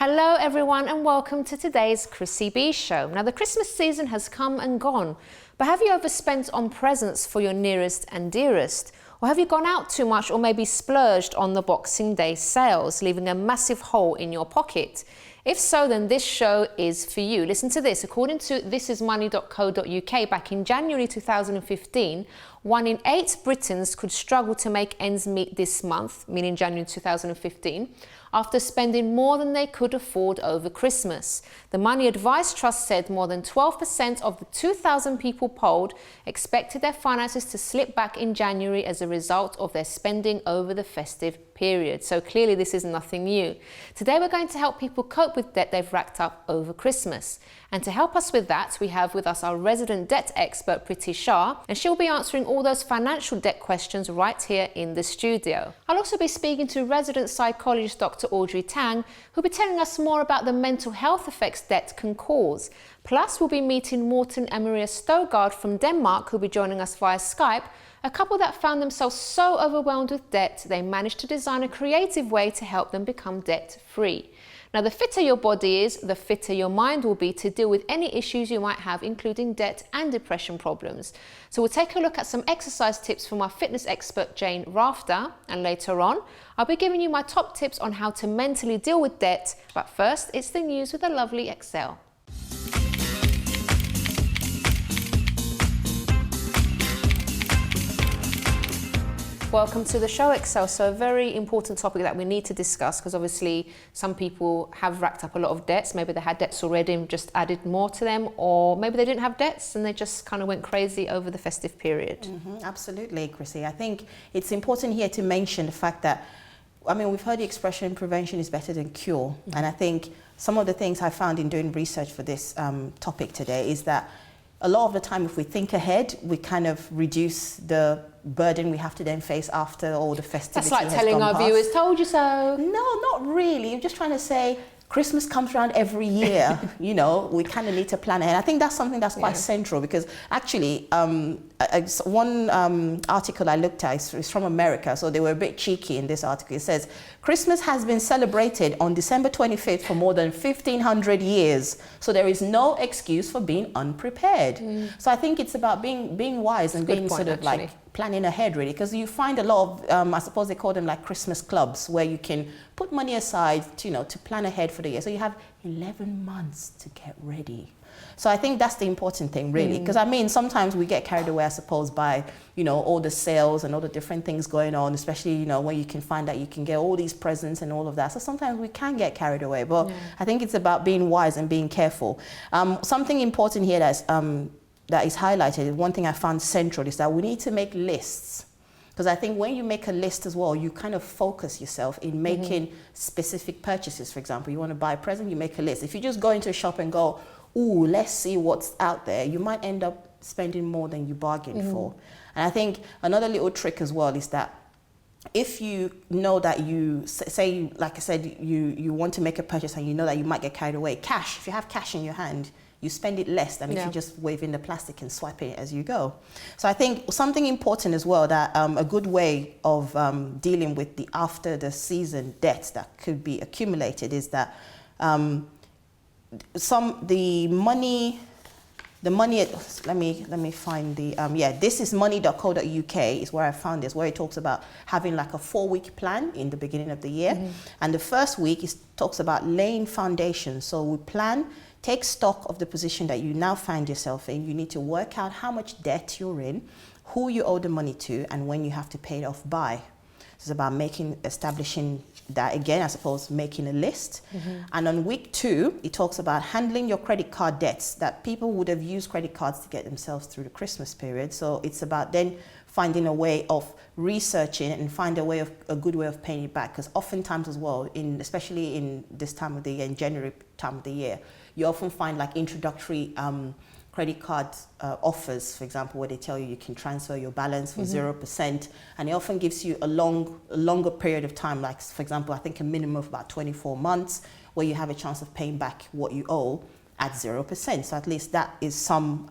Hello everyone and welcome to today's Chrissy B Show. Now the Christmas season has come and gone, but have you overspent on presents for your nearest and dearest? Or have you gone out too much or maybe splurged on the Boxing Day sales, leaving a massive hole in your pocket? If so, then this show is for you. Listen to this. According to thisismoney.co.uk, back in January 2015, 1 in 8 Britons could struggle to make ends meet this month, meaning January 2015, after spending more than they could afford over Christmas. The Money Advice Trust said more than 12% of the 2,000 people polled expected their finances to slip back in January as a result of their spending over the festive period. So clearly this is nothing new. Today we're going to help people cope with debt they've racked up over Christmas. And to help us with that, we have with us our resident debt expert, Priti Shah, and she'll be answering all those financial debt questions right here in the studio. I'll also be speaking to resident psychologist, Dr. Audrey Tang, who'll be telling us more about the mental health effects debt can cause. Plus, we'll be meeting Morten and Maria Storgaard from Denmark, who'll be joining us via Skype, a couple that found themselves so overwhelmed with debt, they managed to design a creative way to help them become debt-free. Now, the fitter your body is, the fitter your mind will be to deal with any issues you might have, including debt and depression problems. So we'll take a look at some exercise tips from our fitness expert, Jane Rafter. And later on, I'll be giving you my top tips on how to mentally deal with debt. But first, it's the news with a lovely Excel. Welcome to the show, Excel. So a very important topic that we need to discuss, because obviously some people have racked up a lot of debts. Maybe they had debts already and just added more to them, or maybe they didn't have debts and they just kind of went crazy over the festive period. Absolutely, Chrissy. I think it's important here to mention the fact that, I mean, we've heard the expression prevention is better than cure. And I think some of the things I found in doing research for this topic today is that a lot of the time, if we think ahead, we kind of reduce the burden we have to then face after all the festivities. That's like telling our viewers, told you so. No, not really. I'm just trying to say Christmas comes around every year. You know, we kind of need to plan ahead. I think that's something that's quite central, because actually one article I looked at is from America, so they were a bit cheeky in this article. It says, Christmas has been celebrated on December 25th for more than 1,500 years, so there is no excuse for being unprepared. So I think it's about being wise and being sort of like planning ahead, really, because you find a lot of, I suppose they call them like Christmas clubs, where you can put money aside to, you know, to plan ahead for the year. So you have 11 months to get ready. So I think that's the important thing, really, because I mean, sometimes we get carried away, I suppose, by, you know, all the sales and all the different things going on, especially, you know, when you can find that you can get all these presents and all of that. So sometimes we can get carried away, but I think it's about being wise and being careful. Something important here that is highlighted, one thing I found central, is that we need to make lists. Because I think when you make a list as well, you kind of focus yourself in making specific purchases. For example, you want to buy a present, you make a list. If you just go into a shop and go, ooh, let's see what's out there, you might end up spending more than you bargained for. And I think another little trick as well is that if you know that you, say, like I said, you want to make a purchase and you know that you might get carried away, cash, if you have cash in your hand, you spend it less than if you just wave in the plastic and swipe it as you go. So I think something important as well, that a good way of dealing with the after the season debts that could be accumulated is that the money, let me find the, this is money.co.uk is where I found this, where it talks about having like a 4-week plan in the beginning of the year. And the first week talks about laying foundation. So we plan, take stock of the position that you now find yourself in. You need to work out how much debt you're in, who you owe the money to, and when you have to pay it off by. It's about establishing that, again, I suppose, making a list. And on week 2, it talks about handling your credit card debts, that people would have used credit cards to get themselves through the Christmas period. So it's about then finding a way of researching and find a good way of paying it back. Because oftentimes as well, especially in this time of the year, in January time of the year, you often find like introductory credit card offers, for example, where they tell you can transfer your balance for 0%, and it often gives you a longer period of time, like, for example, I think a minimum of about 24 months, where you have a chance of paying back what you owe at 0%. So at least that is some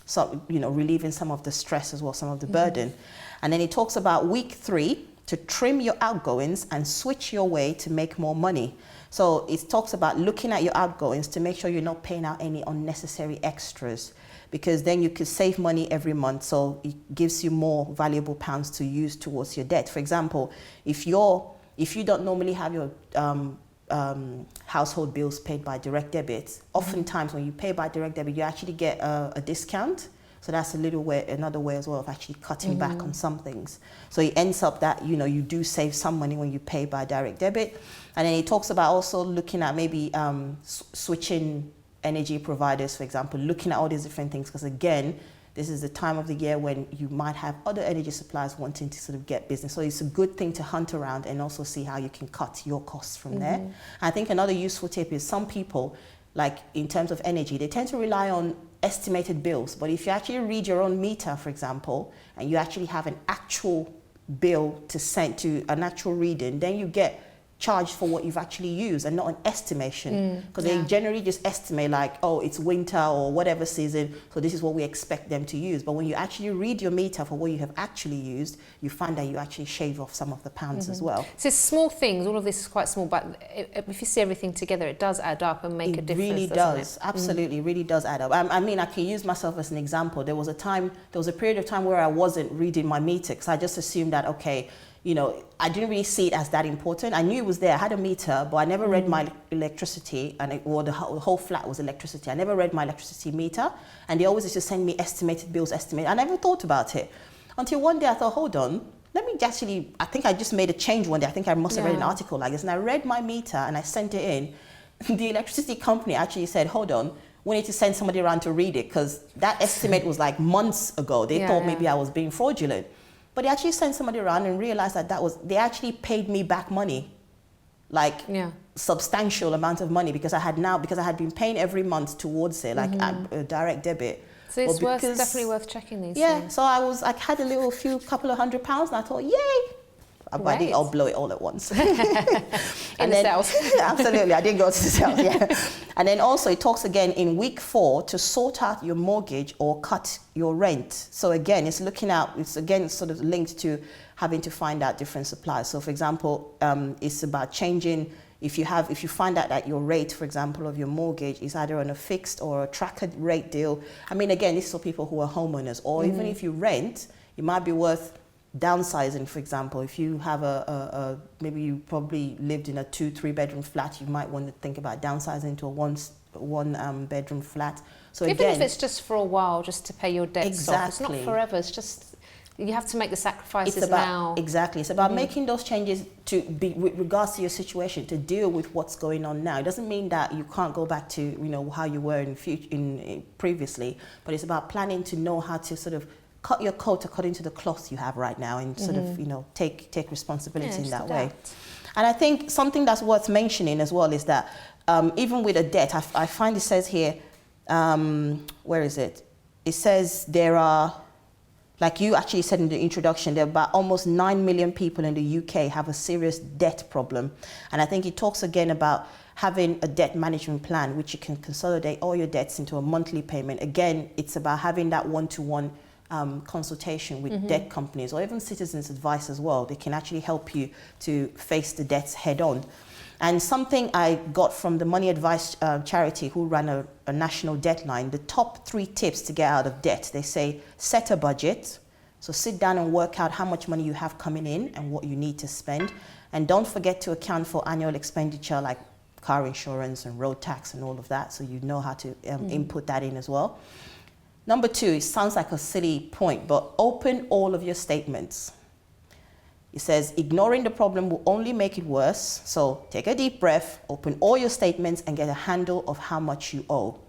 relieving some of the stress as well, some of the burden. And then it talks about week 3 to trim your outgoings and switch your way to make more money. So it talks about looking at your outgoings to make sure you're not paying out any unnecessary extras, because then you could save money every month. So it gives you more valuable pounds to use towards your debt. For example, if you don't normally have your household bills paid by direct debit, oftentimes when you pay by direct debit, you actually get a discount. So that's another way as well of actually cutting back on some things. So it ends up that, you do save some money when you pay by direct debit. And then it talks about also looking at maybe switching energy providers, for example, looking at all these different things, because again, this is the time of the year when you might have other energy suppliers wanting to sort of get business. So it's a good thing to hunt around and also see how you can cut your costs from there. I think another useful tip is some people, like in terms of energy, they tend to rely on estimated bills. But if you actually read your own meter, for example, and you actually have an actual bill to send to an actual reading, then you get charged for what you've actually used and not an estimation, because they generally just estimate like, oh, it's winter or whatever season, so this is what we expect them to use. But when you actually read your meter for what you have actually used, you find that you actually shave off some of the pounds as well. So small things, all of this is quite small, but if you see everything together, it does add up and make a difference. It really does, absolutely, really does add up. I mean, I can use myself as an example. There was a period of time where I wasn't reading my meter because I just assumed that, okay, I didn't really see it as that important. I knew it was there. I had a meter, but I never read my electricity, the whole flat was electricity. I never read my electricity meter, and they always used to send me estimated bills, I never thought about it. Until one day I thought, hold on, let me actually, I think I just made a change one day. I think I must have read an article like this, and I read my meter and I sent it in. The electricity company actually said, hold on, we need to send somebody around to read it, because that estimate was like months ago. They thought maybe I was being fraudulent. But they actually sent somebody around and realized that they actually paid me back money, like substantial amount of money, because I had been paying every month towards it, like a direct debit. So it's definitely worth checking these things. Yeah, so I had a couple of £100, and I thought, yay! But I didn't blow it all at once. In the sales. Absolutely, I didn't go to the sales, And then also it talks again in week 4 to sort out your mortgage or cut your rent. So again, it's sort of linked to having to find out different suppliers. So for example, it's about changing, if you find out that your rate, for example, of your mortgage is either on a fixed or a tracker rate deal. I mean, again, this is for people who are homeowners, or even if you rent, it might be worth downsizing. For example, if you have maybe you probably lived in a 2-3 bedroom flat, you might want to think about downsizing to a one bedroom flat. So even if it's just for a while, just to pay your debts off, it's not forever. It's just you have to make the sacrifices now. Exactly, it's about making those changes to be with regards to your situation, to deal with what's going on now. It doesn't mean that you can't go back to how you were in previously, but it's about planning to know how to sort of cut your coat according to the cloth you have right now, and sort of take responsibility in that way. And I think something that's worth mentioning as well is that even with a debt, I find it says here, where is it? It says there are, like you actually said in the introduction, there are about almost 9 million people in the UK have a serious debt problem. And I think it talks again about having a debt management plan, which you can consolidate all your debts into a monthly payment. Again, it's about having that one-to-one consultation with debt companies, or even Citizens Advice as well. They can actually help you to face the debts head on. And something I got from the Money Advice charity, who ran a national debt line, the top 3 tips to get out of debt. They say, set a budget. So sit down and work out how much money you have coming in and what you need to spend. And don't forget to account for annual expenditure like car insurance and road tax and all of that, so you know how to input that in as well. Number 2, it sounds like a silly point, but open all of your statements. It says, ignoring the problem will only make it worse. So take a deep breath, open all your statements, and get a handle of how much you owe.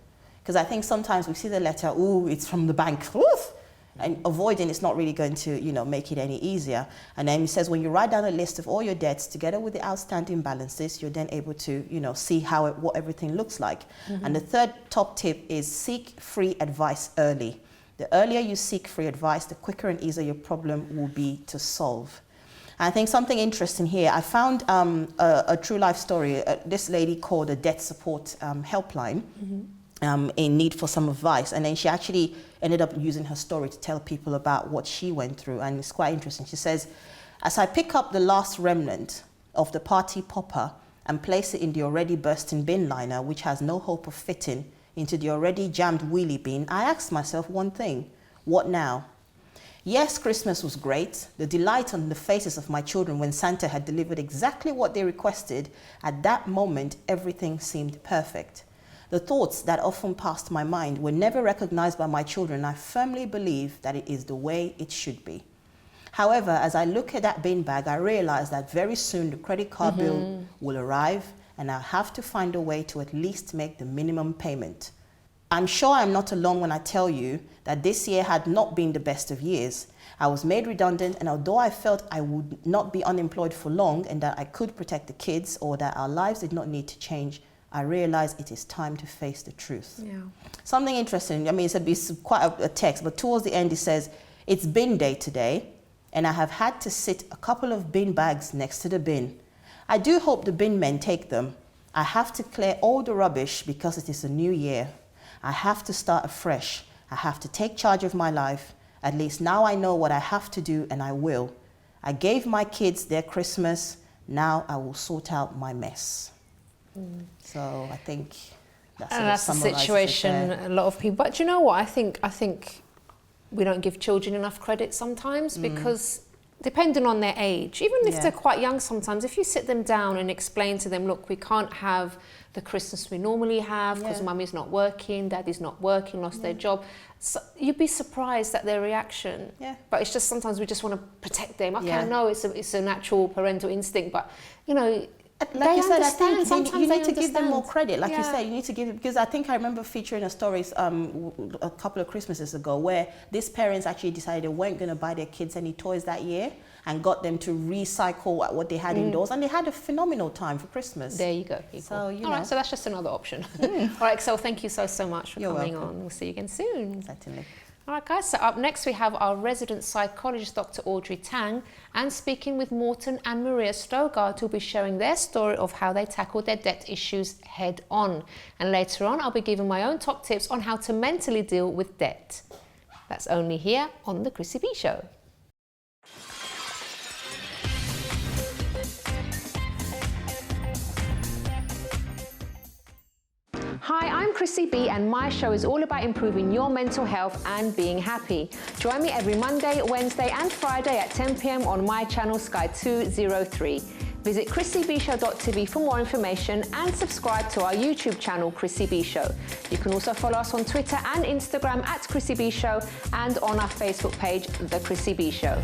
Because I think sometimes we see the letter, ooh, it's from the bank. Oof! And avoiding it's not really going to, make it any easier. And then it says, when you write down a list of all your debts together with the outstanding balances, you're then able to, see what everything looks like. And the third top tip is seek free advice early. The earlier you seek free advice, the quicker and easier your problem will be to solve. And I think something interesting here, I found a true life story. This lady called a debt support helpline. In need for some advice, and then she actually ended up using her story to tell people about what she went through, and it's quite interesting. She says, As I pick up the last remnant of the party popper and place it in the already bursting bin liner, which has no hope of fitting into the already jammed wheelie bin, I ask myself one thing: what now? Yes, Christmas was great. The delight on the faces of my children when Santa had delivered exactly what they requested, at that moment, everything seemed perfect. The thoughts that often passed my mind were never recognized by my children. I firmly believe that it is the way it should be. However, as I look at that bin bag, I realize that very soon the credit card bill will arrive and I'll have to find a way to at least make the minimum payment. I'm sure I'm not alone when I tell you that this year had not been the best of years. I was made redundant, and although I felt I would not be unemployed for long and that I could protect the kids or that our lives did not need to change, I realized it is time to face the truth. Yeah. Something interesting, I mean, it's quite a text, but towards the end it says, it's bin day today, and I have had to sit a couple of bin bags next to the bin. I do hope the bin men take them. I have to clear all the rubbish because it is a new year. I have to start afresh. I have to take charge of my life. At least now I know what I have to do, and I will. I gave my kids their Christmas. Now I will sort out my mess. So I think that's the situation a lot of people. But you know what? I think we don't give children enough credit sometimes, because depending on their age, even if they're quite young sometimes, if you sit them down and explain to them, look, we can't have the Christmas we normally have because mummy's not working, daddy's not working, lost their job. So you'd be surprised at their reaction. Yeah. But it's just sometimes we just want to protect them. Okay, I know it's a natural parental instinct, but you know, like you said, I think you need to give them more credit. Like you said, you need to give, because I think I remember featuring a story a couple of Christmases ago where these parents actually decided they weren't going to buy their kids any toys that year and got them to recycle what they had indoors, and they had a phenomenal time for Christmas. There you go, people. So, all right, so that's just another option. All right, so thank you so much for coming on. We'll see you again soon. Certainly. All right, guys, so up next we have our resident psychologist, Dr. Audrey Tang, and speaking with Morten and Maria Storgaard, who'll be sharing their story of how they tackled their debt issues head on. And later on, I'll be giving my own top tips on how to mentally deal with debt. That's only here on The Chrissy B Show. Hi, I'm Chrissy B, and my show is all about improving your mental health and being happy. Join me every Monday, Wednesday and Friday at 10 p.m. on my channel Sky 203. Visit chrissybshow.tv for more information and subscribe to our YouTube channel Chrissy B Show. You can also follow us on Twitter and Instagram at Chrissy B Show and on our Facebook page, The Chrissy B Show.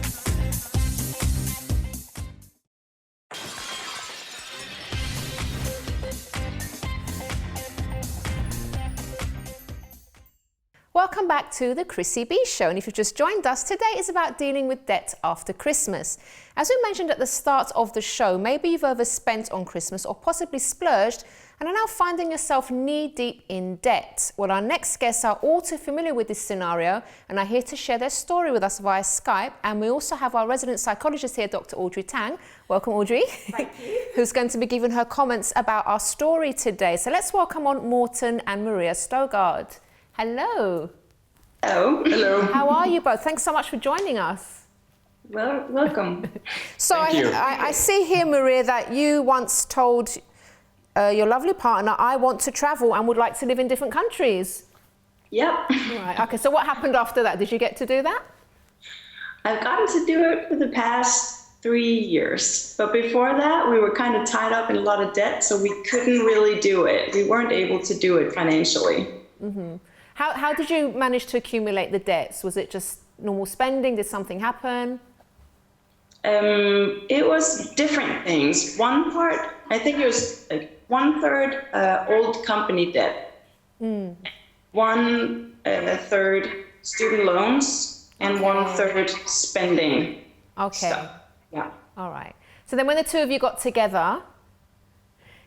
Welcome back to the Chrissy B Show, and if you've just joined us, today is about dealing with debt after Christmas. As we mentioned at the start of the show, maybe you've overspent on Christmas or possibly splurged and are now finding yourself knee-deep in debt. Well, our next guests are all too familiar with this scenario and are here to share their story with us via Skype. And we also have our resident psychologist here, Dr. Audrey Tang. Welcome, Audrey. Thank you. Who's going to be giving her comments about our story today. So let's welcome on Morten and Maria Storgaard. Hello. Hello. Hello. How are you both? Thanks so much for joining us. Well, welcome. So I see here, Maria, that you once told your lovely partner, I want to travel and would like to live in different countries. Yep. Right. Okay, so what happened after that? Did you get to do that? I've gotten to do it for the past 3 years. But before that, we were kind of tied up in a lot of debt, so we couldn't really do it. We weren't able to do it financially. Mm-hmm. How did you manage to accumulate the debts? Was it just normal spending? Did something happen? It was different things. One part, I think it was like 1/3 old company debt. One third student loans, and 1/3 spending. Okay. Stuff. Yeah. All right. So then when the two of you got together,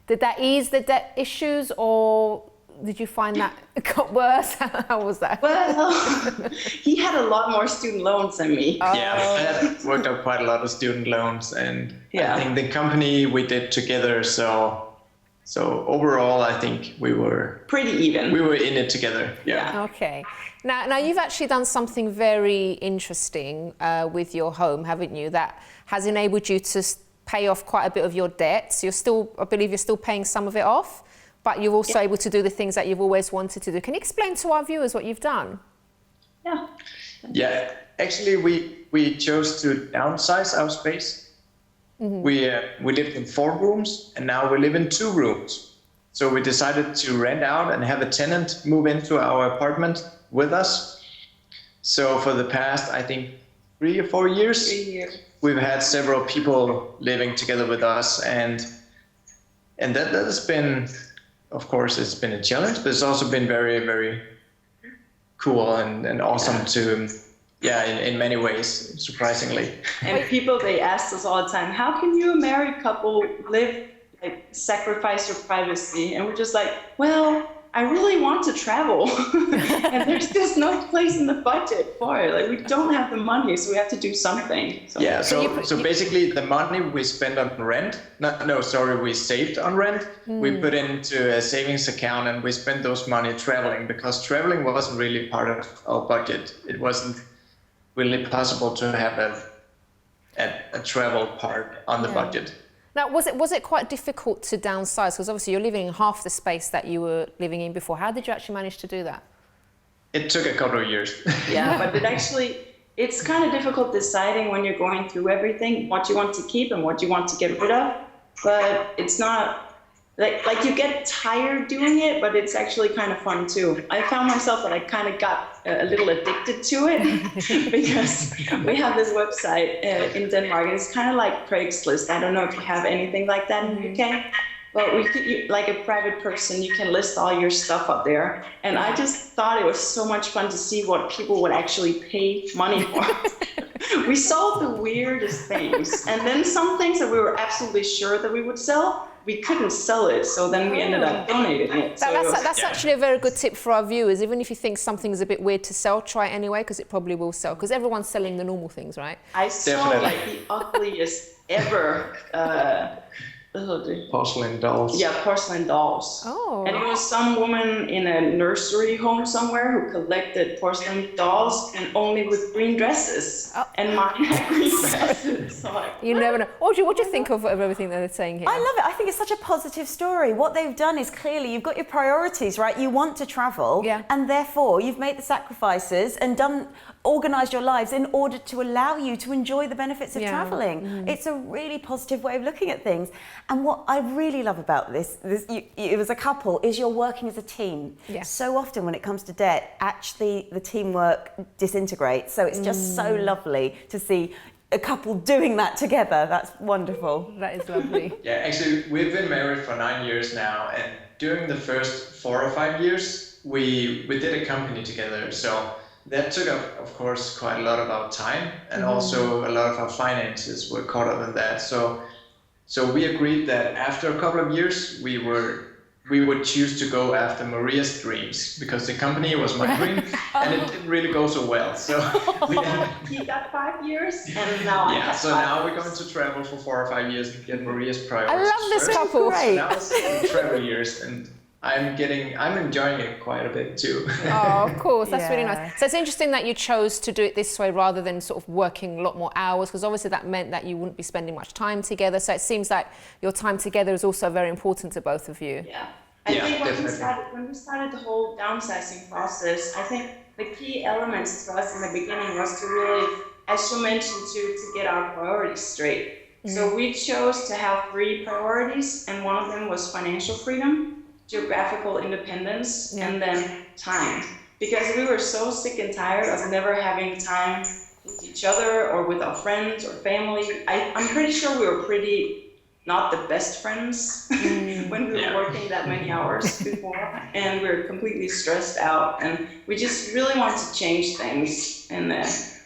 did that ease the debt issues, or did you find that it got worse? How was that? Well, he had a lot more student loans than me. Yeah, I had worked out quite a lot of student loans, and I think the company we did together, so So overall, I think we were Pretty even. We were in it together. Yeah. Okay. Now you've actually done something very interesting with your home, haven't you? That has enabled you to pay off quite a bit of your debts. I believe you're still paying some of it off, but you're also able to do the things that you've always wanted to do. Can you explain to our viewers what you've done? Yeah. Yeah. Actually, we chose to downsize our space. We lived in 4 rooms, and now we live in 2 rooms. So we decided to rent out and have a tenant move into our apartment with us. So for the past, I think, 3 or 4 years, we've had several people living together with us, and that has been, of course, it's been a challenge, but it's also been very, very cool and awesome to. Yeah, in many ways, surprisingly. And people, they asked us all the time, how can you, a married couple, sacrifice your privacy? And we're just like, well, I really want to travel. And there's just no place in the budget for it. Like, we don't have the money, so we have to do something. So. Yeah, so basically the money we spend on rent, we saved on rent, we put into a savings account, and we spent those money traveling, because traveling wasn't really part of our budget. It wasn't really possible to have a travel part on the budget. Now, was it quite difficult to downsize? Because obviously you're living in half the space that you were living in before. How did you actually manage to do that? It took a couple of years. Yeah, but it's kind of difficult deciding when you're going through everything, what you want to keep and what you want to get rid of. But it's not, like you get tired doing it, but it's actually kind of fun too. I found myself that I kind of got a little addicted to it because we have this website in Denmark, and it's kind of like Craigslist. I don't know if you have anything like that in the UK, but like a private person, you can list all your stuff up there. And I just thought it was so much fun to see what people would actually pay money for. We sold the weirdest things, and then some things that we were absolutely sure that we would sell, we couldn't sell it, so then we ended up donating it. That's actually a very good tip for our viewers. Even if you think something's a bit weird to sell, try it anyway, because it probably will sell. Because everyone's selling the normal things, right? I saw like the ugliest ever porcelain dolls. Yeah, porcelain dolls. Oh. And it was some woman in a nursery home somewhere who collected porcelain dolls, and only with green dresses. Oh. And mine had green dresses. So you never know. Audrey, what do you think of everything that they're saying here? I love it. I think it's such a positive story. What they've done is clearly you've got your priorities, right? You want to travel, and therefore you've made the sacrifices and organised your lives in order to allow you to enjoy the benefits of travelling. It's a really positive way of looking at things. And what I really love about this you as a couple, is you're working as a team. Yeah. So often when it comes to debt, actually the teamwork disintegrates. So it's just so lovely to see a couple doing that together. That's wonderful. That is lovely. Yeah, actually, we've been married for 9 years now, and during the first 4 or 5 years, we did a company together. So that took up, of course, quite a lot of our time, and also a lot of our finances were caught up in that. So we agreed that after a couple of years, we would choose to go after Maria's dreams, because the company was my dream, and it didn't really go so well. So he got 5 years, and now I have so 5 now years. we're going to travel for 4 or 5 years and get Maria's priorities. I love this couple. Great. Now it's travel years, and I'm enjoying it quite a bit too. Oh, of course, that's really nice. So it's interesting that you chose to do it this way rather than sort of working a lot more hours, because obviously that meant that you wouldn't be spending much time together. So it seems like your time together is also very important to both of you. Yeah, I think when we started the whole downsizing process, I think the key elements for us in the beginning was to really, as you mentioned, to get our priorities straight. So we chose to have 3 priorities, and one of them was financial freedom, geographical independence, and then time. Because we were so sick and tired of never having time with each other or with our friends or family. I'm pretty sure we were not the best friends when we were working that many hours before, and we were completely stressed out, and we just really want to change things. And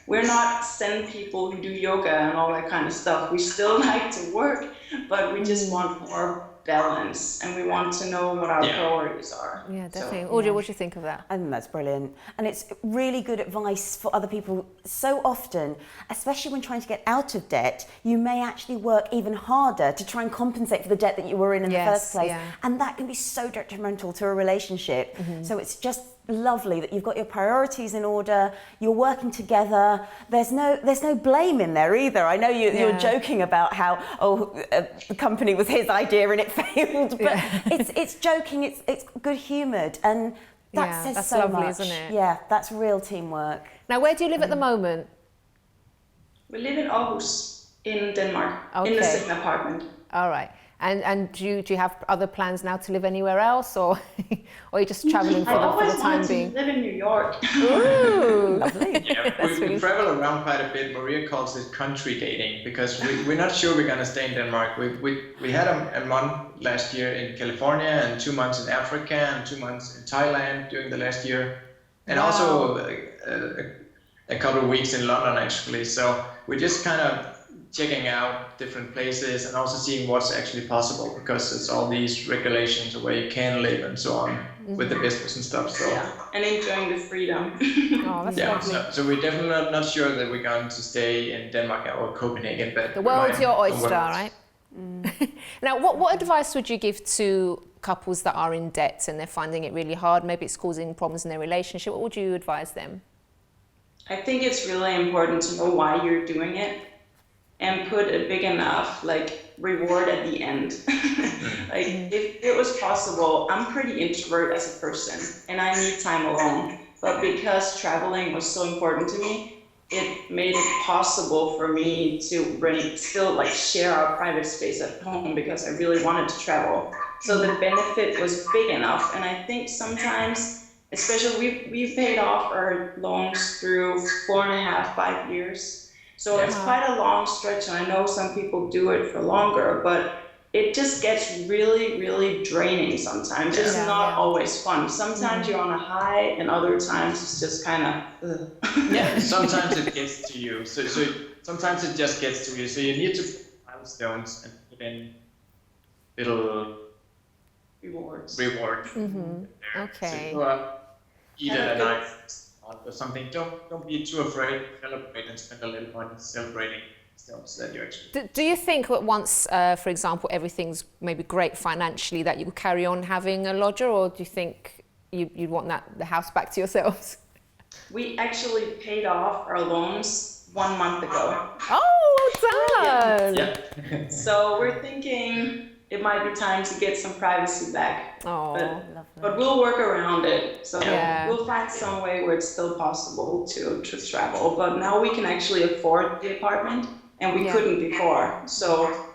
we're not Zen people who do yoga and all that kind of stuff. We still like to work, but we just want more balance, and we want to know what our priorities are. Yeah, definitely. So, Audrey, what do you think of that? I think that's brilliant. And it's really good advice for other people. So often, especially when trying to get out of debt, you may actually work even harder to try and compensate for the debt that you were in the first place. Yeah. And that can be so detrimental to a relationship. Mm-hmm. So it's just lovely that you've got your priorities in order, you're working together. There's no blame in there either. I know you're joking about how the company was his idea and it failed, but it's joking, it's good humoured, and that says that's so lovely, much. isn't it? Yeah, that's real teamwork. Now, where do you live at the moment? We live in Aarhus, in Denmark, in the same apartment. All right. And do you have other plans now to live anywhere else, or are you just traveling for the time being? I always wanted to live in New York. Ooh, lovely. Yeah, we travel around quite a bit. Maria calls it country dating, because we're not sure we're going to stay in Denmark. We had a month last year in California, and 2 months in Africa, and 2 months in Thailand during the last year, and also a couple of weeks in London actually. So we're just kind of checking out different places and also seeing what's actually possible, because it's all these regulations of where you can live and so on with the business and stuff. So and enjoying the freedom. Oh, that's lovely. So we're definitely not sure that we're going to stay in Denmark or Copenhagen, but the world's your oyster, right? Now, what advice would you give to couples that are in debt and they're finding it really hard? Maybe it's causing problems in their relationship. What would you advise them? I think it's really important to know why you're doing it, and put a big enough reward at the end. If it was possible, I'm pretty introvert as a person and I need time alone. But because traveling was so important to me, it made it possible for me to still share our private space at home, because I really wanted to travel. So the benefit was big enough. And I think sometimes, especially we've paid off our loans through 4.5, 5 years. So it's quite a long stretch, and I know some people do it for longer, but it just gets really, really draining sometimes. It's not always fun. Sometimes you're on a high, and other times it's just kind of... Yeah, sometimes it gets to you. So sometimes it just gets to you. So you need to put milestones and put in little rewards. Mm-hmm. Okay. So eat at a night or something. Don't be too afraid to celebrate and spend a little money celebrating stuff that you actually do you think that once, for example, everything's maybe great financially, that you will carry on having a lodger, or do you think you'd want the house back to yourselves? We actually paid off our loans 1 month ago. Oh, done! Yeah. So we're thinking it might be time to get some privacy back. Oh, but we'll work around it. So we'll find some way where it's still possible to travel. But now we can actually afford the apartment, and we couldn't before. So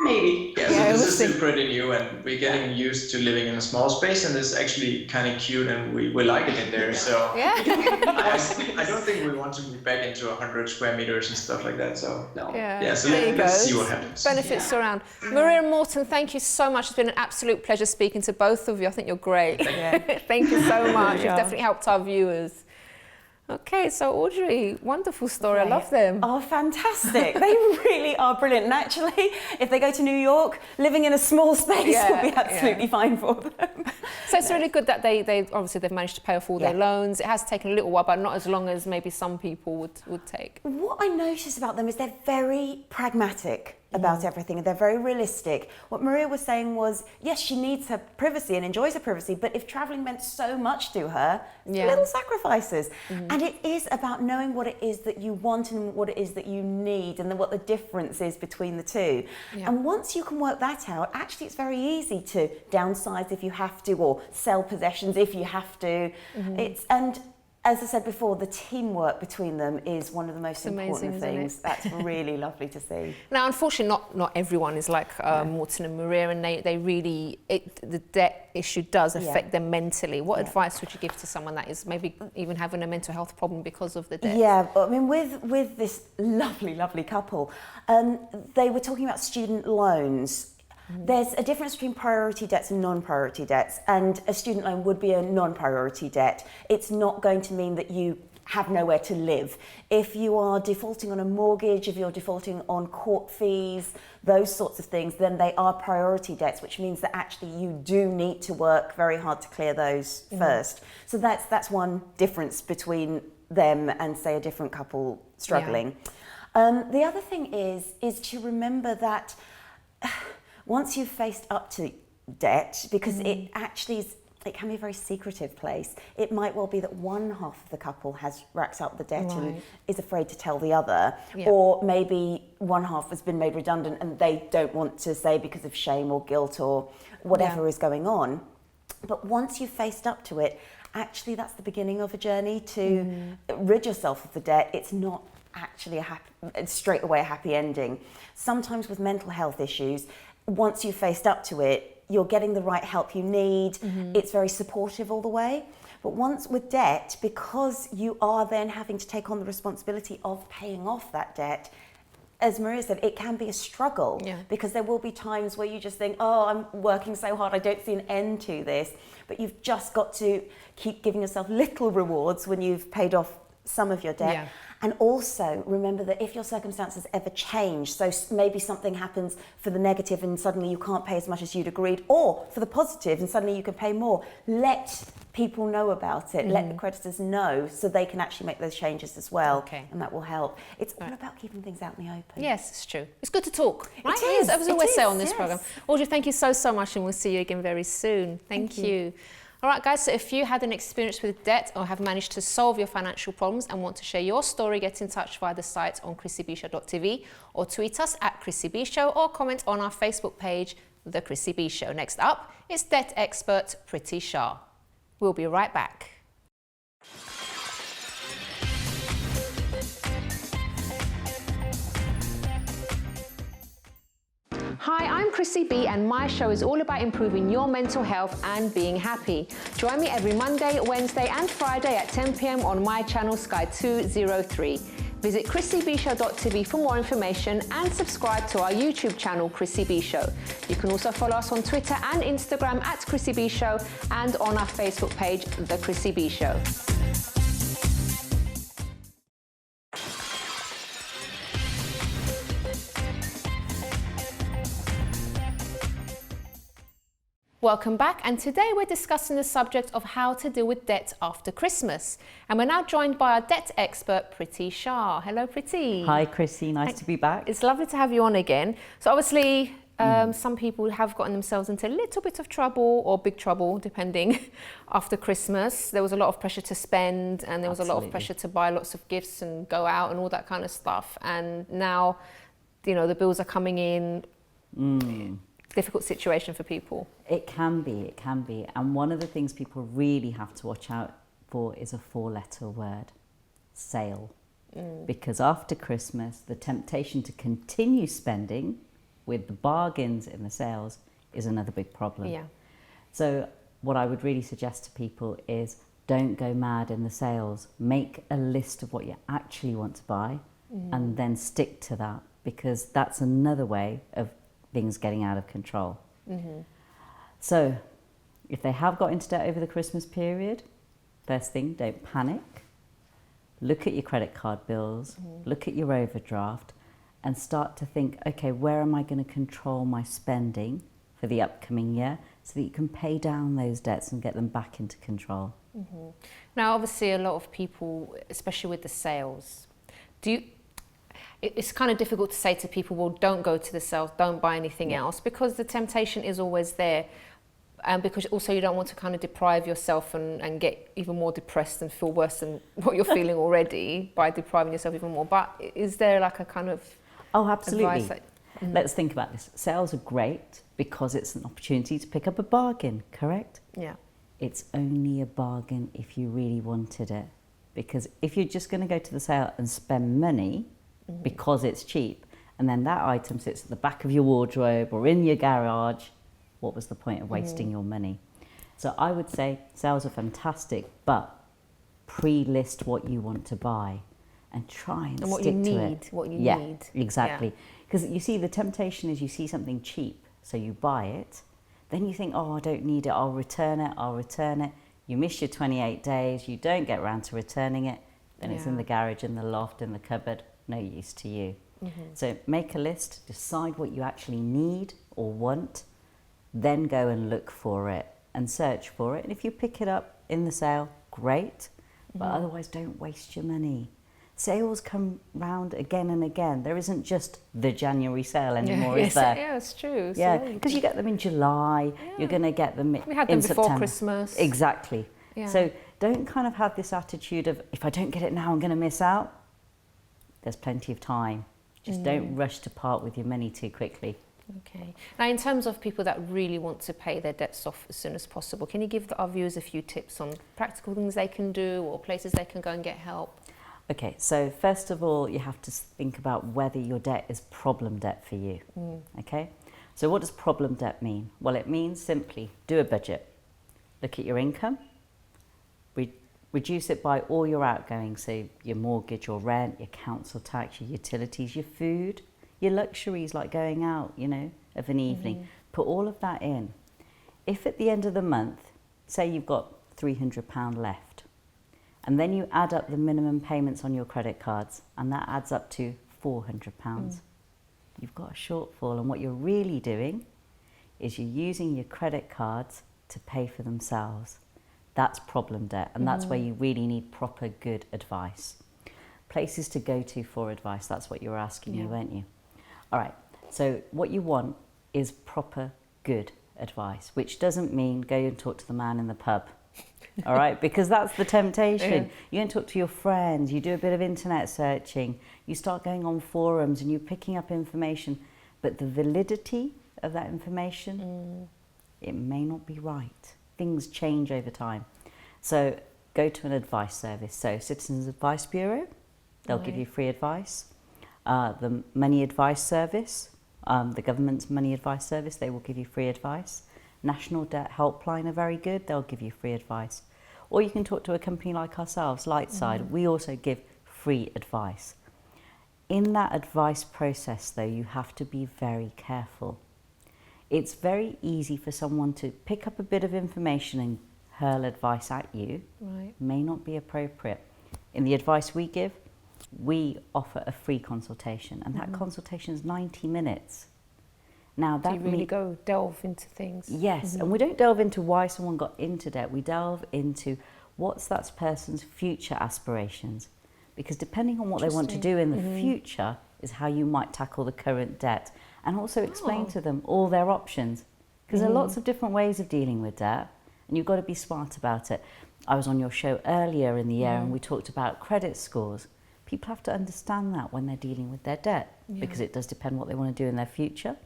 maybe. Yeah, so this is still pretty new, and we're getting used to living in a small space, and it's actually kind of cute, and we like it in there. So I don't think we want to move back into 100 square meters and stuff like that. So no. So let's see what happens. Benefits surround. Maria and Morten, thank you so much. It's been an absolute pleasure speaking to both of you. I think you're great. Thank you so much. You've definitely helped our viewers. Okay, so Audrey, wonderful story. I love them. Oh, fantastic. They really are brilliant. And actually, if they go to New York, living in a small space will be absolutely fine for them. So it's really good that they obviously they've managed to pay off all their loans. It has taken a little while, but not as long as maybe some people would take. What I notice about them is they're very pragmatic about everything, and they're very realistic. What Maria was saying was, yes, she needs her privacy and enjoys her privacy, but if traveling meant so much to her, little sacrifices. And it is about knowing what it is that you want and what it is that you need, and then what the difference is between the two. And once you can work that out, actually it's very easy to downsize if you have to, or sell possessions if you have to. And as I said before, the teamwork between them is one of the most important things. That's really lovely to see. Now, unfortunately, not everyone is like Morten and Maria, and they really, the debt issue does affect them mentally. What advice would you give to someone that is maybe even having a mental health problem because of the debt? Yeah, I mean, with this lovely couple, they were talking about student loans. There's a difference between priority debts and non-priority debts, and a student loan would be a non-priority debt. It's not going to mean that you have nowhere to live. If you are defaulting on a mortgage, if you're defaulting on court fees, those sorts of things, then they are priority debts, which means that actually you do need to work very hard to clear those first. So that's one difference between them and, say, a different couple struggling. The other thing is to remember that once you've faced up to debt, because it actually is, it can be a very secretive place. It might well be that one half of the couple has racked up the debt and is afraid to tell the other, or maybe one half has been made redundant and they don't want to say because of shame or guilt or whatever is going on. But once you've faced up to it, actually that's the beginning of a journey to rid yourself of the debt. It's not actually straight away a happy ending. Sometimes with mental health issues, once you've faced up to it, you're getting the right help you need. It's very supportive all the way. But once with debt, because you are then having to take on the responsibility of paying off that debt, as Maria said, it can be a struggle because there will be times where you just think, oh, I'm working so hard, I don't see an end to this. But you've just got to keep giving yourself little rewards when you've paid off some of your debt. And also remember that if your circumstances ever change, so maybe something happens for the negative and suddenly you can't pay as much as you'd agreed, or for the positive and suddenly you can pay more, let people know about it, let the creditors know so they can actually make those changes as well, and that will help. It's all about keeping things out in the open. Yes, it's true. It's good to talk, right? It is. As we always say on this yes. programme. Audrey, thank you so much, and we'll see you again very soon. Thank you. All right, guys, so if you had an experience with debt or have managed to solve your financial problems and want to share your story, get in touch via the site on chrissybshow.tv or tweet us at Chrissy B Show or comment on our Facebook page, The Chrissy B Show. Next up is debt expert Priti Shah. We'll be right back. Hi, I'm Chrissy B, and my show is all about improving your mental health and being happy. Join me every Monday, Wednesday and Friday at 10 p.m. on my channel Sky 203. Visit chrissybshow.tv for more information and subscribe to our YouTube channel Chrissy B Show. You can also follow us on Twitter and Instagram at Chrissy B Show and on our Facebook page, The Chrissy B Show. Welcome back, and today we're discussing the subject of how to deal with debt after Christmas. And we're now joined by our debt expert, Priti Shah. Hello, Priti. Hi, Chrissy. Nice to be back. It's lovely to have you on again. So obviously, some people have gotten themselves into a little bit of trouble or big trouble, depending, after Christmas. There was a lot of pressure to spend, and there was a lot of pressure to buy lots of gifts and go out and all that kind of stuff. And now, you know, the bills are coming in. Difficult situation for people. It can be. And one of the things people really have to watch out for is a 4-letter word, sale. Because after Christmas, the temptation to continue spending with the bargains in the sales is another big problem. So what I would really suggest to people is don't go mad in the sales. Make a list of what you actually want to buy and then stick to that, because that's another way of things getting out of control. So if they have got into debt over the Christmas period, first thing, don't panic. Look at your credit card bills, look at your overdraft, and start to think, okay, where am I going to control my spending for the upcoming year so that you can pay down those debts and get them back into control. Now, obviously, a lot of people, especially with the sales, it's kind of difficult to say to people, well, don't go to the sales, don't buy anything else, because the temptation is always there. And because also you don't want to kind of deprive yourself and get even more depressed and feel worse than what you're feeling already by depriving yourself even more. But is there like a kind of absolutely. Let's think about this. Sales are great because it's an opportunity to pick up a bargain, correct? Yeah. It's only a bargain if you really wanted it. Because if you're just going to go to the sale and spend money because it's cheap, and then that item sits at the back of your wardrobe or in your garage, what was the point of wasting your money? So I would say sales are fantastic, but pre-list what you want to buy and try and what stick you to need, it. what you Yeah, need. exactly. Because you see, the temptation is you see something cheap, so you buy it, then you think, oh, I don't need it, I'll return it. You miss your 28 days, you don't get around to returning it, then it's in the garage, in the loft, in the cupboard, no use to you. So make a list, decide what you actually need or want, then go and look for it and search for it. And if you pick it up in the sale, great, but otherwise don't waste your money. Sales come round again and again. There isn't just the January sale anymore, is there? Yeah, it's true. Yeah, because you get them in July, you're going to get them We had them in before September. Christmas. Exactly. Yeah. So don't kind of have this attitude of, if I don't get it now, I'm going to miss out. There's plenty of time. Just don't rush to part with your money too quickly. Okay. Now, in terms of people that really want to pay their debts off as soon as possible, can you give our viewers a few tips on practical things they can do or places they can go and get help? Okay, so first of all, you have to think about whether your debt is problem debt for you. Okay, so what does problem debt mean? Well, it means simply do a budget. Look at your income, reduce it by all your outgoings, so your mortgage, your rent, your council tax, your utilities, your food, your luxuries like going out, you know, of an evening. Put all of that in. If at the end of the month, say you've got £300 left, and then you add up the minimum payments on your credit cards, and that adds up to £400. You've got a shortfall, and what you're really doing is you're using your credit cards to pay for themselves. That's problem debt, and that's where you really need proper good advice. Places to go to for advice, that's what you were asking me, weren't you? All right, so what you want is proper good advice, which doesn't mean go and talk to the man in the pub. All right, because that's the temptation. You go and talk to your friends, you do a bit of internet searching, you start going on forums and you're picking up information, but the validity of that information, it may not be right. Things change over time. So go to an advice service. So Citizens Advice Bureau, they'll give you free advice. The Money Advice Service, the government's Money Advice Service, they will give you free advice. National Debt Helpline are very good, they'll give you free advice. Or you can talk to a company like ourselves, Lightside, we also give free advice. In that advice process though, you have to be very careful. It's very easy for someone to pick up a bit of information and hurl advice at you. May not be appropriate. In the advice we give, we offer a free consultation, and that consultation is 90 minutes. Now that so you really go delve into things. Yes, and we don't delve into why someone got into debt. We delve into what's that person's future aspirations, because depending on what they want to do in the future is how you might tackle the current debt, and also explain to them all their options, because there are lots of different ways of dealing with debt, and you've got to be smart about it. I was on your show earlier in the year and we talked about credit scores. People have to understand that when they're dealing with their debt, because it does depend what they want to do in their future,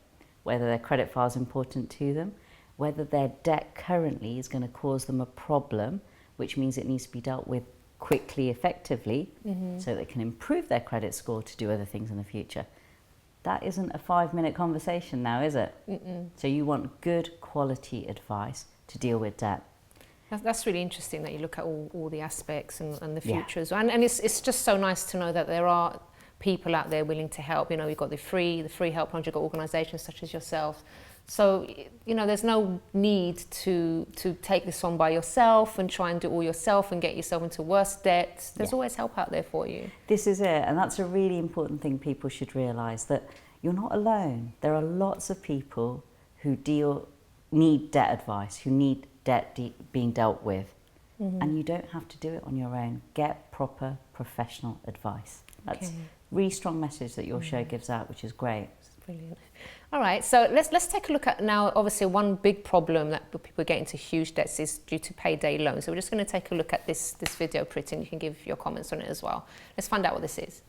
whether their credit file is important to them, whether their debt currently is going to cause them a problem, which means it needs to be dealt with quickly, effectively, so they can improve their credit score to do other things in the future. That isn't a 5-minute conversation now, is it? So you want good quality advice to deal with debt. That's really interesting that you look at all the aspects and the futures. And it's just so nice to know that there are people out there willing to help. You know, you've got the free help, you've got organisations such as yourself. So, you know, there's no need to take this on by yourself and try and do it all yourself and get yourself into worse debt. There's always help out there for you. This is it, and that's a really important thing people should realise, that you're not alone. There are lots of people who need debt advice, who need debt being dealt with, and you don't have to do it on your own. Get proper professional advice. That's a really strong message that your show gives out, which is great. Brilliant. All right, so let's take a look at now. Obviously, one big problem that people get into huge debts is due to payday loans. So we're just going to take a look at this video, Priti, and you can give your comments on it as well. Let's find out what this is.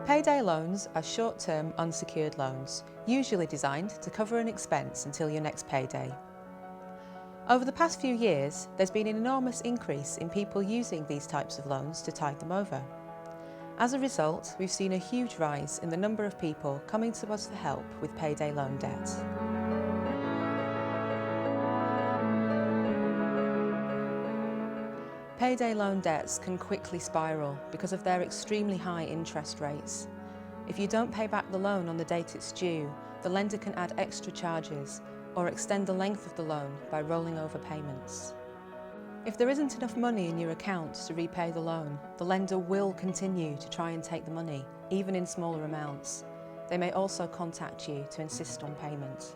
Payday loans are short-term unsecured loans, usually designed to cover an expense until your next payday. Over the past few years, there's been an enormous increase in people using these types of loans to tide them over. As a result, we've seen a huge rise in the number of people coming to us for help with payday loan debt. Payday loan debts can quickly spiral because of their extremely high interest rates. If you don't pay back the loan on the date it's due, the lender can add extra charges or extend the length of the loan by rolling over payments. If there isn't enough money in your account to repay the loan, the lender will continue to try and take the money, even in smaller amounts. They may also contact you to insist on payment.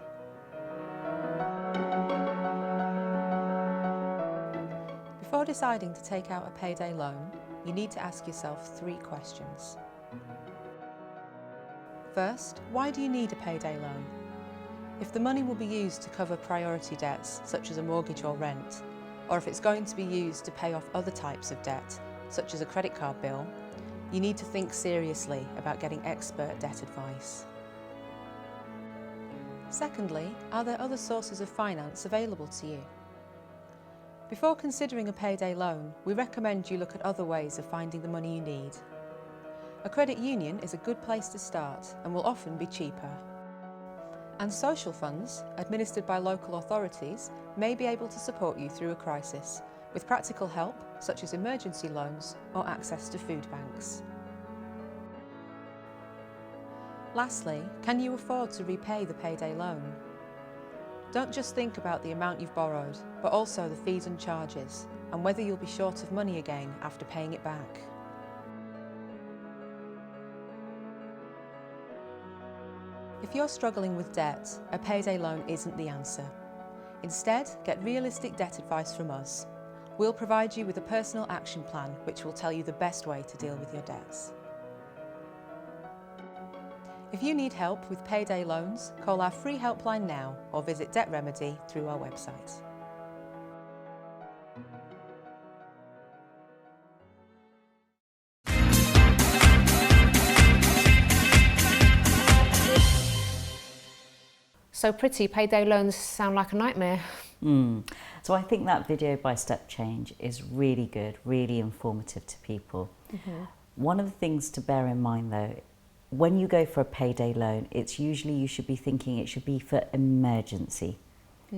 Before deciding to take out a payday loan, you need to ask yourself 3 questions. First, why do you need a payday loan? If the money will be used to cover priority debts, such as a mortgage or rent, or if it's going to be used to pay off other types of debt, such as a credit card bill, you need to think seriously about getting expert debt advice. Secondly, are there other sources of finance available to you? Before considering a payday loan, we recommend you look at other ways of finding the money you need. A credit union is a good place to start and will often be cheaper. And social funds, administered by local authorities, may be able to support you through a crisis, with practical help such as emergency loans or access to food banks. Lastly, can you afford to repay the payday loan? Don't just think about the amount you've borrowed, but also the fees and charges, and whether you'll be short of money again after paying it back. If you're struggling with debt, a payday loan isn't the answer. Instead, get realistic debt advice from us. We'll provide you with a personal action plan which will tell you the best way to deal with your debts. If you need help with payday loans, call our free helpline now or visit Debt Remedy through our website. So Priti, payday loans sound like a nightmare. So I think that video by Step Change is really good, really informative to people. One of the things to bear in mind though, when you go for a payday loan, it's usually you should be thinking it should be for emergency.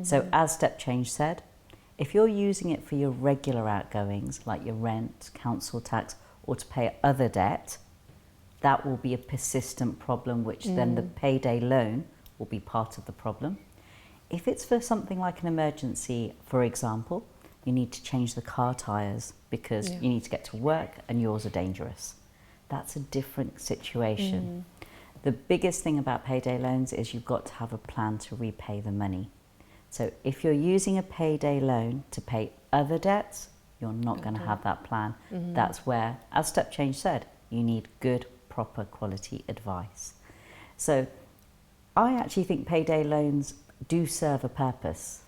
So as Step Change said, if you're using it for your regular outgoings, like your rent, council tax, or to pay other debt, that will be a persistent problem, which then the payday loan will be part of the problem. If it's for something like an emergency, for example, you need to change the car tyres because you need to get to work and yours are dangerous. That's a different situation. The biggest thing about payday loans is you've got to have a plan to repay the money. So if you're using a payday loan to pay other debts, you're not going to have that plan. That's where, as Step Change said, you need good, proper quality advice. So I actually think payday loans do serve a purpose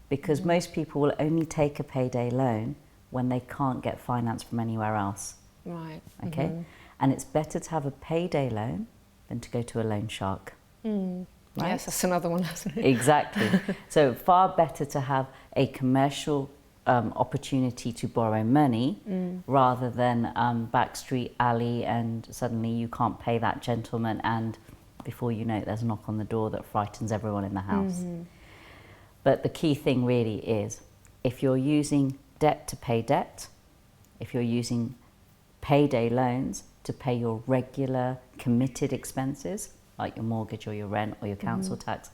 because most people will only take a payday loan when they can't get finance from anywhere else. Right. Okay? And it's better to have a payday loan than to go to a loan shark. Right? Yes, that's another one, isn't it? Exactly. So far better to have a commercial opportunity to borrow money rather than backstreet alley and suddenly you can't pay that gentleman and before you know it, there's a knock on the door that frightens everyone in the house. But the key thing really is, if you're using debt to pay debt, if you're using payday loans to pay your regular committed expenses, like your mortgage or your rent or your council tax,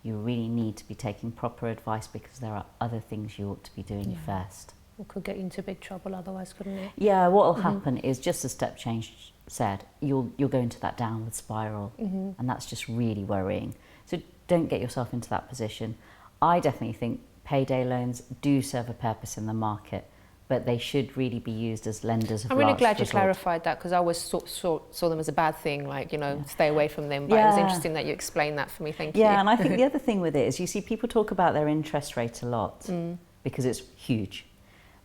you really need to be taking proper advice because there are other things you ought to be doing first. It could get you into big trouble otherwise, couldn't it? Yeah, what will happen is, just as Step Change said, you'll go into that downward spiral and that's just really worrying. So don't get yourself into that position. I definitely think payday loans do serve a purpose in the market, but they should really be used as lenders of I'm really last glad you resort. clarified that because I always saw them as a bad thing, like, you know, stay away from them. But it was interesting that you explained that for me. Thank you. Yeah, and I think the other thing with it is you see people talk about their interest rate a lot because it's huge.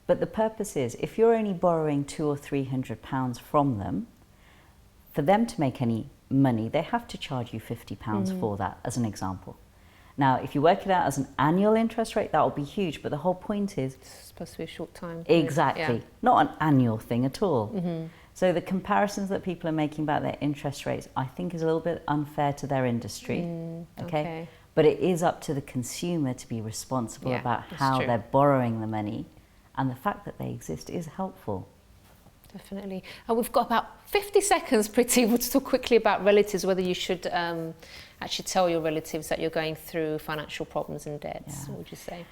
But the purpose is, if you're only borrowing £200 or £300 from them, for them to make any money, they have to charge you £50 for that, as an example. Now, if you work it out as an annual interest rate, that will be huge. But the whole point is, It's supposed to be a short time. exactly, not an annual thing at all. So the comparisons that people are making about their interest rates, I think, is a little bit unfair to their industry. Okay. But it is up to the consumer to be responsible about how they're borrowing the money, and the fact that they exist is helpful. definitely. And we've got about 50 seconds, Priti, to talk quickly about relatives, whether you should actually tell your relatives that you're going through financial problems and debts. What would you say?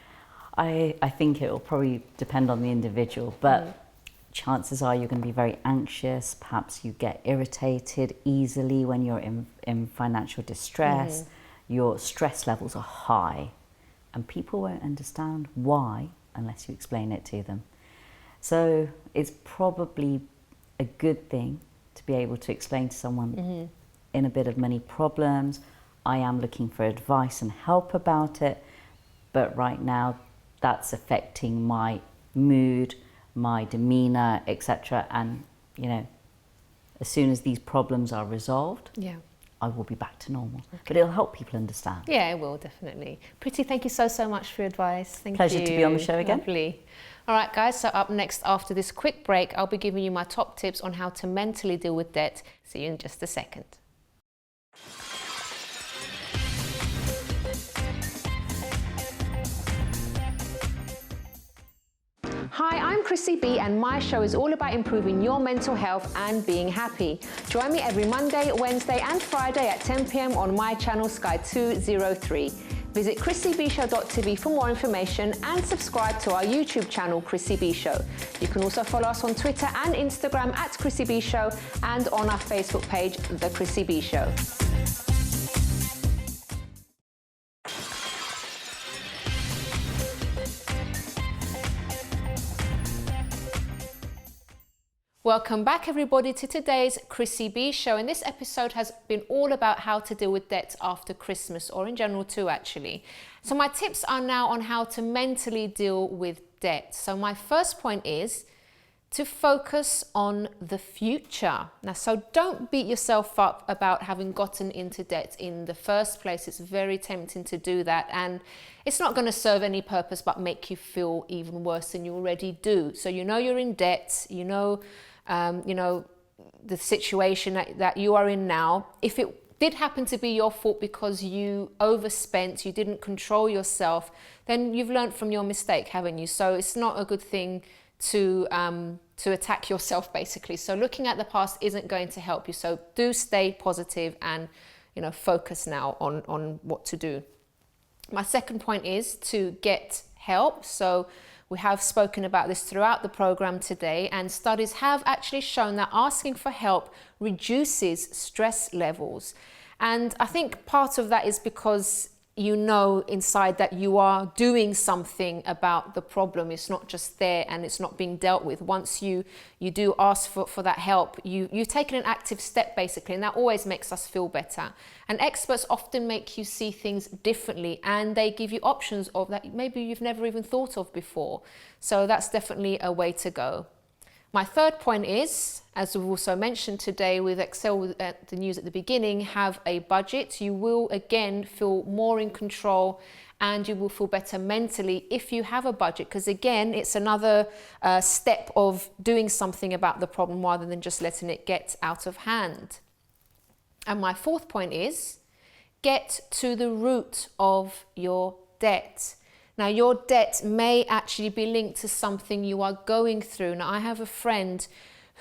I think it will probably depend on the individual, but chances are you're going to be very anxious. Perhaps you get irritated easily when you're in financial distress. Your stress levels are high, and people won't understand why unless you explain it to them. So it's probably a good thing to be able to explain to someone in a bit of money problems. I am looking for advice and help about it, but right now that's affecting my mood, my demeanor, etc. And you know, as soon as these problems are resolved, I will be back to normal. But it'll help people understand. Yeah, it will, definitely. Priti, thank you so much for your advice. Thank you. Pleasure to be on the show again. Lovely. All right, guys, so up next after this quick break, I'll be giving you my top tips on how to mentally deal with debt. See you in just a second. Hi, I'm Chrissy B, and my show is all about improving your mental health and being happy. Join me every Monday, Wednesday and Friday at 10 p.m. on my channel Sky 203. Visit chrissybshow.tv for more information and subscribe to our YouTube channel, Chrissy B Show. You can also follow us on Twitter and Instagram at Chrissy B Show and on our Facebook page, The Chrissy B Show. Welcome back, everybody, to today's Chrissy B Show. And this episode has been all about how to deal with debts after Christmas, or in general too, actually. So my tips are now on how to mentally deal with debt. So my first point is to focus on the future. Now, so don't beat yourself up about having gotten into debt in the first place. It's very tempting to do that, and it's not going to serve any purpose but make you feel even worse than you already do. So you know you're in debt, you know the situation that you are in now. If it did happen to be your fault because you overspent, you didn't control yourself, then you've learned from your mistake, haven't you? So it's not a good thing to attack yourself, basically. So looking at the past isn't going to help you. So do stay positive and focus now on what to do. My second point is to get help. So we have spoken about this throughout the program today, and studies have actually shown that asking for help reduces stress levels. And I think part of that is because you know inside that you are doing something about the problem. It's not just there and it's not being dealt with. Once you do ask for that help, you've taken an active step, basically, and that always makes us feel better. And experts often make you see things differently, and they give you options of that maybe you've never even thought of before. So that's definitely a way to go. My third point is, as we've also mentioned today with Excel, the news at the beginning, have a budget. You will again feel more in control and you will feel better mentally if you have a budget, because again, it's another step of doing something about the problem rather than just letting it get out of hand. And my fourth point is, get to the root of your debt. Now, your debt may actually be linked to something you are going through. Now, I have a friend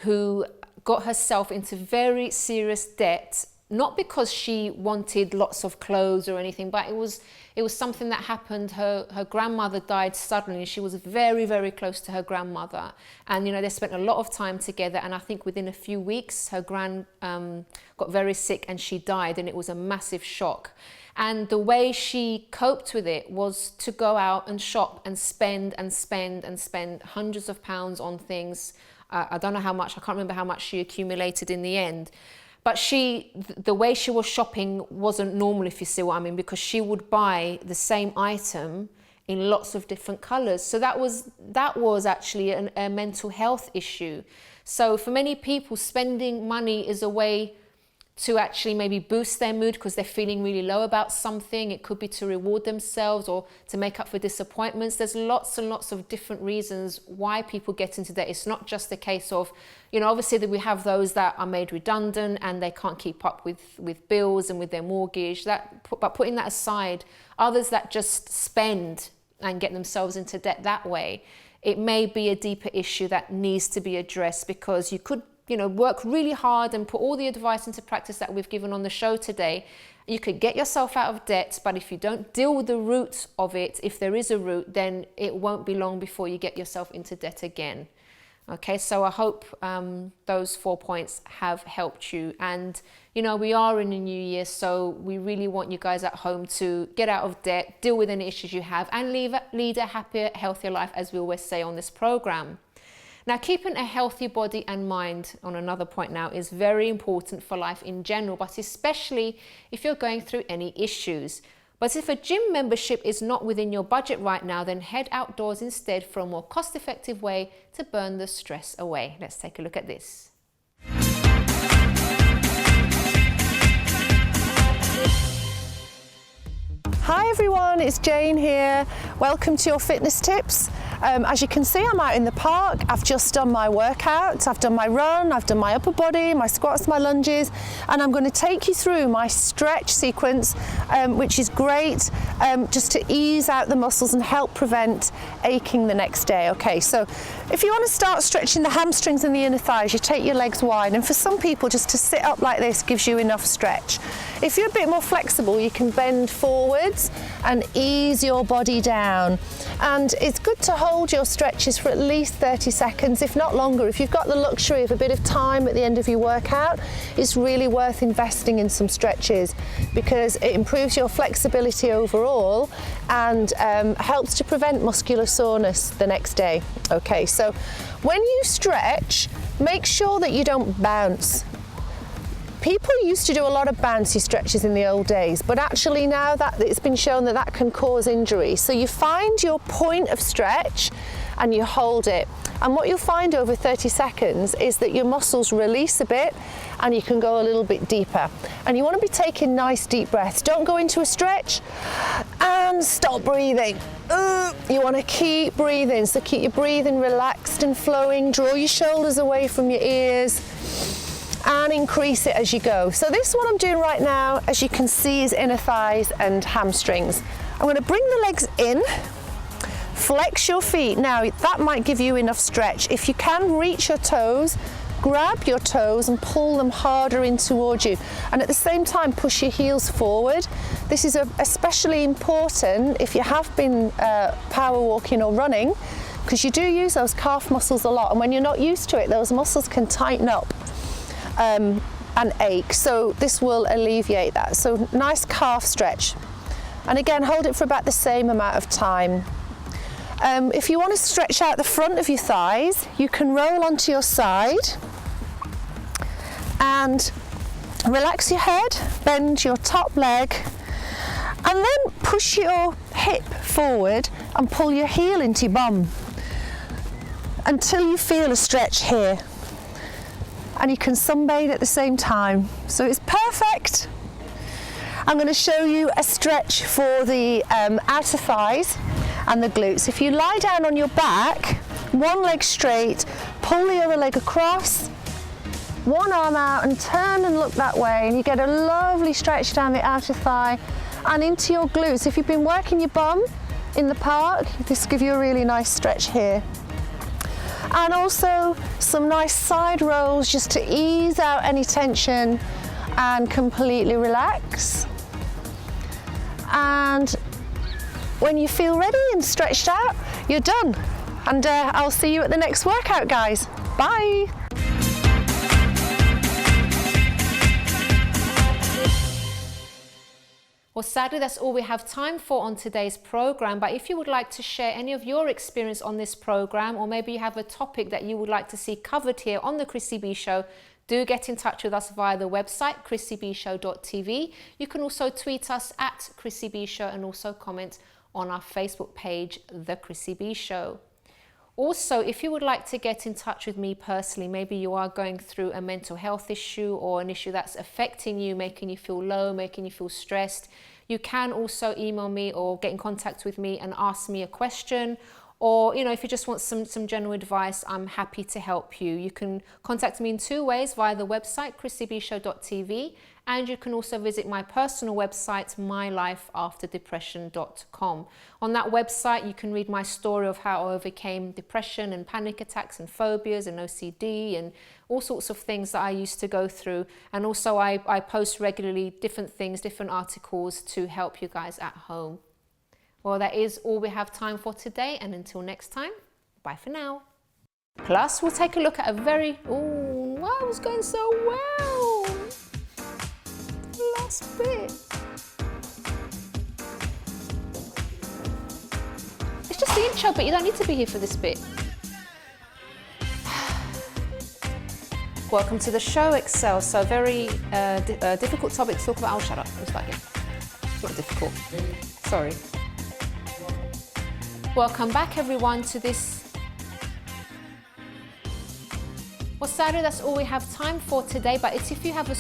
who got herself into very serious debt, not because she wanted lots of clothes or anything, but it was something that happened. Her grandmother died suddenly. She was very, very close to her grandmother. And, they spent a lot of time together. And I think within a few weeks, her gran got very sick and she died. And it was a massive shock. And the way she coped with it was to go out and shop and spend hundreds of pounds on things. I don't know how much, I can't remember how much she accumulated in the end. But the way she was shopping wasn't normal, if you see what I mean, because she would buy the same item in lots of different colours. So that was actually a mental health issue. So for many people, spending money is a way to actually maybe boost their mood because they're feeling really low about something. It could be to reward themselves or to make up for disappointments. There's lots and lots of different reasons why people get into debt. It's not just a case of, obviously that we have those that are made redundant and they can't keep up with bills and with their mortgage. But putting that aside, others that just spend and get themselves into debt that way, it may be a deeper issue that needs to be addressed, because you could, work really hard and put all the advice into practice that we've given on the show today. You could get yourself out of debt, but if you don't deal with the root of it, if there is a root, then it won't be long before you get yourself into debt again. Okay, so I hope those 4 points have helped you. And, we are in a new year, so we really want you guys at home to get out of debt, deal with any issues you have, and lead a happier, healthier life, as we always say on this program. Now, keeping a healthy body and mind, on another point now, is very important for life in general, but especially if you're going through any issues. But if a gym membership is not within your budget right now, then head outdoors instead for a more cost-effective way to burn the stress away. Let's take a look at this. Hi everyone, it's Jane here. Welcome to your fitness tips. As you can see, I'm out in the park. I've just done my workout. I've done my run, I've done my upper body, my squats, my lunges, and I'm going to take you through my stretch sequence, which is great, just to ease out the muscles and help prevent aching the next day. Okay, so if you want to start stretching the hamstrings and the inner thighs, you take your legs wide, and for some people, just to sit up like this gives you enough stretch. If you're a bit more flexible, you can bend forwards and ease your body down. And it's good to hold your stretches for at least 30 seconds, if not longer. If you've got the luxury of a bit of time at the end of your workout, it's really worth investing in some stretches, because it improves your flexibility overall and helps to prevent muscular soreness the next day. Okay, so when you stretch, make sure that you don't bounce. People used to do a lot of bouncy stretches in the old days, but actually now that it's been shown that that can cause injury. So you find your point of stretch and you hold it. And what you'll find over 30 seconds is that your muscles release a bit and you can go a little bit deeper. And you want to be taking nice deep breaths. Don't go into a stretch and stop breathing. You want to keep breathing, so keep your breathing relaxed and flowing. Draw your shoulders away from your ears and increase it as you go. So this one I'm doing right now, as you can see, is inner thighs and hamstrings. I'm going to bring the legs in, flex your feet. Now that might give you enough stretch. If you can reach your toes, grab your toes and pull them harder in towards you, and at the same time push your heels forward. This is especially important if you have been power walking or running, because you do use those calf muscles a lot, and when you're not used to it, those muscles can tighten up and ache, so this will alleviate that. So nice calf stretch, and again hold it for about the same amount of time. If you want to stretch out the front of your thighs, you can roll onto your side and relax your head, bend your top leg, and then push your hip forward and pull your heel into your bum until you feel a stretch here. And you can sunbathe at the same time. So it's perfect. I'm going to show you a stretch for the outer thighs and the glutes. If you lie down on your back, one leg straight, pull the other leg across, one arm out and turn and look that way, and you get a lovely stretch down the outer thigh and into your glutes. If you've been working your bum in the park, this will give you a really nice stretch here. And also some nice side rolls just to ease out any tension and completely relax. And when you feel ready and stretched out, you're done. And I'll see you at the next workout, guys. Bye. Well, sadly, that's all we have time for on today's program. But if you would like to share any of your experience on this program, or maybe you have a topic that you would like to see covered here on the Chrissy B Show, do get in touch with us via the website, chrissybshow.tv. You can also tweet us at Chrissy B Show and also comment on our Facebook page, The Chrissy B Show. Also, if you would like to get in touch with me personally, maybe you are going through a mental health issue or an issue that's affecting you, making you feel low, making you feel stressed, you can also email me or get in contact with me and ask me a question. Or, if you just want some general advice, I'm happy to help you. You can contact me in two ways, via the website, chrissybshow.tv, And you can also visit my personal website, mylifeafterdepression.com. On that website, you can read my story of how I overcame depression and panic attacks and phobias and OCD and all sorts of things that I used to go through. And also I post regularly different things, different articles to help you guys at home. Well, that is all we have time for today. And until next time, bye for now. Plus, we'll take a look at a very, oh, wow, it was going so well. Last bit. It's just the intro bit, you don't need to be here for this bit. Welcome to the show, Excel. So very difficult topic to talk about. Oh, shut up, I'm stuck here. It's not difficult, sorry. Welcome back everyone to this. Well, sadly, that's all we have time for today, but it's if you have a